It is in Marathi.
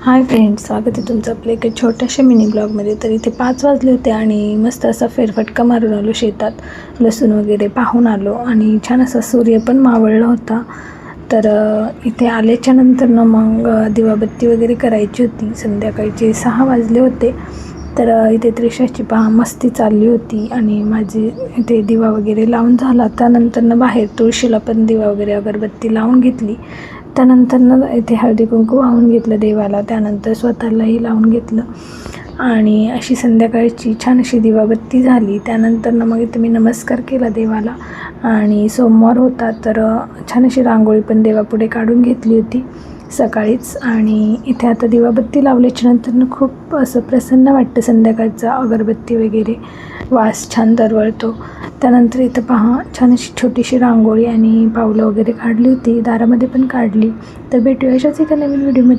हाय फ्रेंड्स, स्वागत आहे तुमचं आपल्या एका छोट्याशा मिनी ब्लॉगमध्ये. तर इथे 5 वाजले होते आणि मस्त असा फेरफटका मारून आलो शेतात. लसूण वगैरे पाहून आलो आणि छान असा सूर्य पण मावळला होता. तर इथे आल्याच्या नंतर मग दिवाबत्ती वगैरे करायची होती. संध्याकाळचे 6 वाजले होते. तर इथे त्रिशाची मस्ती चालली होती आणि माझी इथे दिवा वगैरे लावून झाला. त्यानंतर बाहेर तुळशीला पण दिवा वगैरे अगरबत्ती लावून घेतली. त्यानंतर इथे हळदी कुंकू वाहून घेतलं देवाला. त्यानंतर स्वतःलाही लावून घेतलं आणि अशी संध्याकाळची छान अशी दिवाबत्ती झाली. त्यानंतर मग इथे मी नमस्कार केला देवाला आणि सोमवार होता तर छान अशी रांगोळी पण देवापुढे काढून घेतली होती सकाळीच. आणि इथे आता दिवाबत्ती लावल्याच्या नंतर खूप असं प्रसन्न वाटतं. संध्याकाळचा अगरबत्ती वगैरे वास छान दरवळतो. त्यानंतर इथं छान अशी छोटीशी रांगोळी आणि पावलं वगैरे काढली होती, दारामध्ये पण काढली. तर भेटूया अशाच एका नवीन व्हिडिओमध्ये.